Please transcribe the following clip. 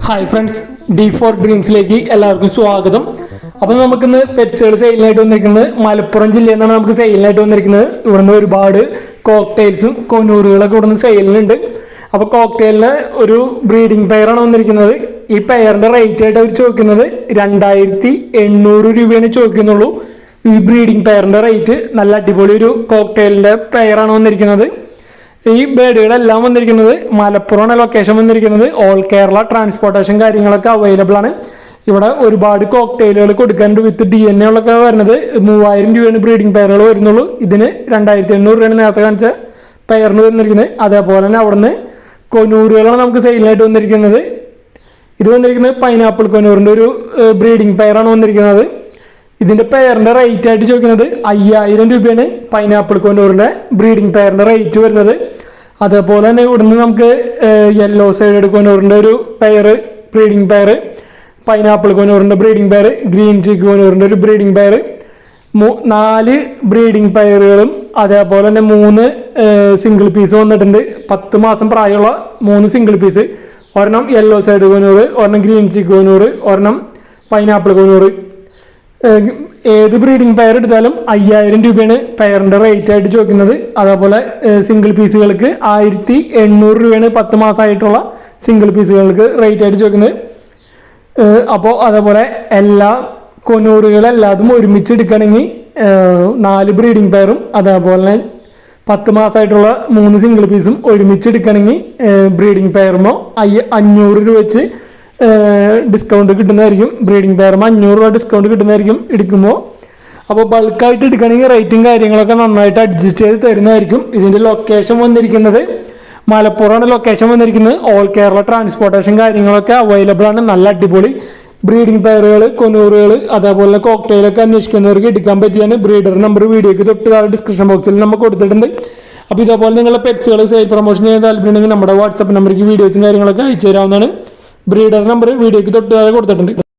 Hi friends, D4 ഡ്രീംസിലേക്ക് എല്ലാവർക്കും സ്വാഗതം. അപ്പോൾ നമുക്കിന്ന് പെറ്റ്സുകൾ സെയിലിനായിട്ട് വന്നിരിക്കുന്നത് മലപ്പുറം ജില്ലയിൽ നിന്നാണ് നമുക്ക് സെയിലിനായിട്ട് വന്നിരിക്കുന്നത്. ഇവിടുന്ന് ഒരുപാട് കോക്ടെയിൽസും കൊനൂറുകളൊക്കെ ഇവിടുന്ന് സെയിലിനുണ്ട്. അപ്പോൾ കോക്ടെയിലിന് ഒരു ബ്രീഡിംഗ് പെയറാണ് വന്നിരിക്കുന്നത്. ഈ പെയറിന്റെ റേറ്റ് ആയിട്ട് അവർ ചോദിക്കുന്നത് 2800 രൂപയാണ് ചോദിക്കുന്നുള്ളൂ. ഈ ബ്രീഡിംഗ് പെയറിന്റെ റേറ്റ് നല്ല അടിപൊളി ഒരു കോക്ടെയിലിന്റെ പെയറാണ് വന്നിരിക്കുന്നത്. ഈ ബേഡുകളെല്ലാം വന്നിരിക്കുന്നത് മലപ്പുറമാണ് ലൊക്കേഷൻ വന്നിരിക്കുന്നത്. ഓൾ കേരള ട്രാൻസ്പോർട്ടേഷൻ കാര്യങ്ങളൊക്കെ അവൈലബിൾ ആണ്. ഇവിടെ ഒരുപാട് കോക്ടെയിലുകൾ കൊടുക്കാനുണ്ട്. വിത്ത് DNA ഉള്ളൊക്കെ വരുന്നത് 3000 രൂപയാണ് ബ്രീഡിംഗ് പെയറുകൾ വരുന്നുള്ളൂ. ഇതിന് 2800 രൂപയാണ് നേരത്തെ കാണിച്ച പെയറിന് വന്നിരിക്കുന്നത്. അതേപോലെ തന്നെ അവിടുന്ന് കൊനൂറുകളാണ് നമുക്ക് സെയിലിനായിട്ട് വന്നിരിക്കുന്നത്. ഇത് വന്നിരിക്കുന്നത് പൈനാപ്പിൾ കൊനൂറിൻ്റെ ഒരു ബ്രീഡിംഗ് പെയറാണ് വന്നിരിക്കുന്നത്. ഇതിൻ്റെ പെയറിൻ്റെ റേറ്റ് ആയിട്ട് ചോദിക്കുന്നത് 5000 രൂപയാണ് പൈനാപ്പിൾ കൊനൂറിൻ്റെ ബ്രീഡിംഗ് പെയറിൻ്റെ റേറ്റ് വരുന്നത്. അതേപോലെ തന്നെ ഇവിടുന്ന് നമുക്ക് യെല്ലോ സൈഡ് കൊനൂറിൻ്റെ ഒരു പെയർ ബ്രീഡിംഗ് പെയർ, പൈനാപ്പിൾ കൊനൂറിൻ്റെ ബ്രീഡിംഗ് പെയർ, ഗ്രീൻ ചീക്ക് കൊനൂറിൻ്റെ ഒരു ബ്രീഡിംഗ് പെയർ, 4 ബ്രീഡിംഗ് പെയറുകളും അതേപോലെ തന്നെ 3 സിംഗിൾ പീസ് വന്നിട്ടുണ്ട്. 10 മാസം പ്രായമുള്ള 3 സിംഗിൾ പീസ്, ഒരെണ്ണം യെല്ലോ സൈഡ് കൊനൂറ്, ഒരെണ്ണം ഗ്രീൻ ചീക്ക് കൊനൂറ്, ഒരെണ്ണം പൈനാപ്പിൾ കൊനൂറ്. ഏത് ബ്രീഡിംഗ് പെയർ എടുത്താലും 5000 രൂപയാണ് പെയറിൻ്റെ റേറ്റ് ആയിട്ട് ചോദിക്കുന്നത്. അതേപോലെ സിംഗിൾ പീസുകൾക്ക് 1800 രൂപയാണ് 10 മാസമായിട്ടുള്ള സിംഗിൾ പീസുകൾക്ക് റേറ്റ് ആയിട്ട് ചോദിക്കുന്നത്. അപ്പോൾ അതേപോലെ എല്ലാ കൊനൂറുകളെല്ലാതും ഒരുമിച്ച് എടുക്കുകയാണെങ്കിൽ 4 ബ്രീഡിംഗ് പെയറും അതേപോലെ 10 മാസമായിട്ടുള്ള 3 സിംഗിൾ പീസും ഒരുമിച്ച് എടുക്കുകയാണെങ്കിൽ ബ്രീഡിംഗ് പെയറുമോ 500 രൂപ വെച്ച് ഡിസ്കൗണ്ട് കിട്ടുന്നതായിരിക്കും. ബ്രീഡിംഗ് പെയറുമ്പോൾ 500 രൂപ ഡിസ്കൗണ്ട് കിട്ടുന്നതായിരിക്കും എടുക്കുമ്പോൾ. അപ്പോൾ ബൾക്കായിട്ട് എടുക്കുകയാണെങ്കിൽ റേറ്റും കാര്യങ്ങളൊക്കെ നന്നായിട്ട് അഡ്ജസ്റ്റ് ചെയ്ത് തരുന്നതായിരിക്കും. ഇതിൻ്റെ ലൊക്കേഷൻ വന്നിരിക്കുന്നത് മലപ്പുറമാണ് ലൊക്കേഷൻ വന്നിരിക്കുന്നത്. ഓൾ കേരള ട്രാൻസ്പോർട്ടേഷൻ കാര്യങ്ങളൊക്കെ അവൈലബിൾ ആണ്. നല്ല അടിപൊളി ബ്രീഡിംഗ് പെയറുകൾ, കൊനൂറുകൾ അതേപോലെ കോക്ടെയിലൊക്കെ അന്വേഷിക്കുന്നവർക്ക് എടുക്കാൻ പറ്റിയാണ്. ബ്രീഡർ നമ്പർ വീഡിയോയ്ക്ക് തൊട്ട് താഴെ ഡിസ്ക്രിപ്ഷൻ ബോക്സിൽ നമ്മൾ കൊടുത്തിട്ടുണ്ട്. അപ്പോൾ ഇതേപോലെ നിങ്ങളുടെ പെറ്റ്സുകൾ സെയിൽ പ്രൊമോഷൻ ചെയ്യാൻ താല്പര്യമുണ്ടെങ്കിൽ നമ്മുടെ വാട്സപ്പ് നമ്പറിലേക്ക് വീഡിയോസും കാര്യങ്ങളൊക്കെ അയച്ചു തരാവുന്നതാണ്. ബ്രീഡർ നമ്പർ വീഡിയോയ്ക്ക് തൊട്ട് താഴെ കൊടുത്തിട്ടുണ്ട്.